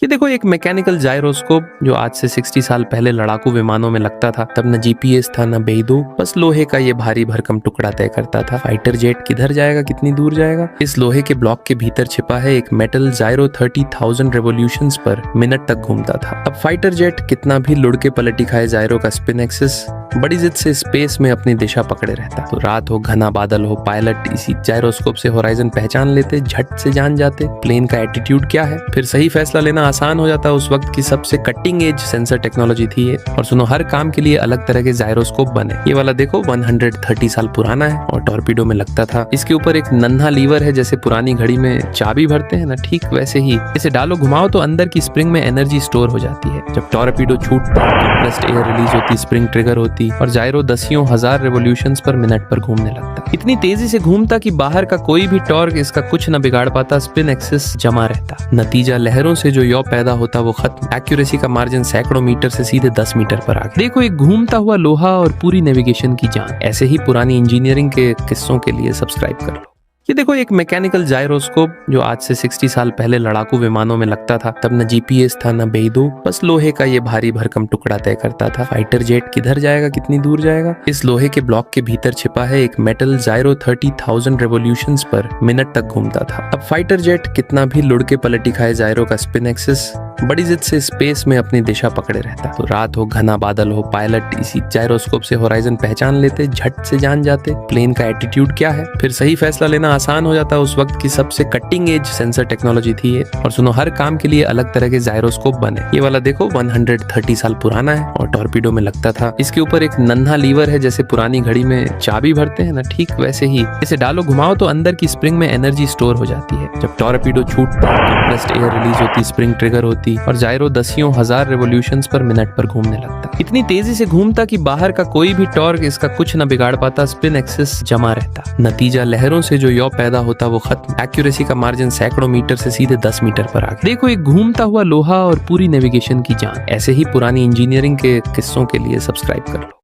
ये देखो एक मैकेनिकल जायरोस्कोप जो आज से 60 साल पहले लड़ाकू विमानों में लगता था। तब न जीपीएस था न बेइदो, बस लोहे का ये भारी भरकम टुकड़ा तय करता था फाइटर जेट किधर जाएगा, कितनी दूर जाएगा। इस लोहे के ब्लॉक के भीतर छिपा है एक मेटल जायरो 30,000 रेवोल्यूशंस पर मिनट तक घूमता था। अब फाइटर जेट कितना भी लुढ़के पलटी खाए जायरो का स्पिन एक्सिस बड़ी जिद से स्पेस में अपनी दिशा पकड़े रहता। तो रात हो, घना बादल हो, पायलट इसी जायरोस्कोप से होराइजन पहचान लेते, झट से जान जाते प्लेन का एटीट्यूड क्या है। फिर सही फैसला लेना आसान हो जाता। उस वक्त की सबसे कटिंग एज सेंसर टेक्नोलॉजी थी ये। और सुनो, हर काम के लिए अलग तरह के जायरोस्कोप बने। ये वाला देखो 130 साल पुराना है और टॉर्पीडो में लगता था। इसके ऊपर एक नन्हा लीवर है, जैसे पुरानी घड़ी में चाबी भरते हैं ना, ठीक वैसे ही इसे डालो, घुमाओ तो अंदर की स्प्रिंग में एनर्जी स्टोर हो जाती है। जब टॉर्पीडो छूटता, कंप्रेस्ड एयर रिलीज होती, स्प्रिंग ट्रिगर होती और जायरो दसियों हजार रेवोल्यूशंस पर मिनट पर घूमने लगता। इतनी तेजी से घूमता कि बाहर का कोई भी टॉर्क इसका कुछ न बिगाड़ पाता। स्पिन एक्सिस जमा रहता। नतीजा, लहरों से जो यौ पैदा होता वो खत्म। एक्यूरेसी का मार्जिन सैकड़ों मीटर से सीधे 10 मीटर पर आ गया। देखो, एक घूमता हुआ लोहा और पूरी नेविगेशन की जान। ऐसे ही पुरानी इंजीनियरिंग के किस्सों के लिए सब्सक्राइब कर लो। ये देखो एक मैकेनिकल जायरोस्कोप जो आज से 60 साल पहले लड़ाकू विमानों में लगता था। तब न जीपीएस था न बेइदो, बस लोहे का ये भारी भरकम टुकड़ा तय करता था फाइटर जेट किधर जाएगा, कितनी दूर जाएगा। इस लोहे के ब्लॉक के भीतर छिपा है एक मेटल जायरो 30,000 रेवोल्यूशंस पर मिनट तक घूमता था। अब फाइटर जेट कितना भी लुढ़के पलटी खाए जायरो का स्पिन एक्सिस बड़ी जिद से स्पेस में अपनी दिशा पकड़े रहता। तो रात हो, घना बादल हो, पायलट इसी जायरोस्कोप से होराइजन पहचान लेते, झट से जान जाते प्लेन का एटीट्यूड क्या है। फिर सही फैसला लेना आसान हो जाता। उस वक्त की सबसे कटिंग एज सेंसर टेक्नोलॉजी थी ये। और सुनो, हर काम के लिए अलग तरह के जायरोस्कोप बने। ये वाला देखो 130 साल पुराना है और टॉर्पीडो में लगता था। इसके ऊपर एक नन्हा लीवर है, जैसे पुरानी घड़ी में चाबी भरते हैं ना, ठीक वैसे ही इसे डालो, घुमाओ तो अंदर की स्प्रिंग में एनर्जी स्टोर हो जाती है। जब टॉर्पीडो छूटता, कंप्रेस्ड एयर रिलीज होती, स्प्रिंग ट्रिगर होती और जायरो दसियों हजार रेवोल्यूशंस पर मिनट पर घूमने लगता। इतनी तेजी से घूमता कि बाहर का कोई भी टॉर्क इसका कुछ न बिगाड़ पाता। स्पिन एक्सिस जमा रहता। नतीजा, लहरों से जो यौ पैदा होता वो खत्म। एक्यूरेसी का मार्जिन सैकड़ों मीटर से सीधे 10 मीटर पर आ गया। देखो, एक घूमता हुआ लोहा और पूरी नेविगेशन की जान। ऐसे ही पुरानी इंजीनियरिंग के किस्सों के लिए सब्सक्राइब कर लो।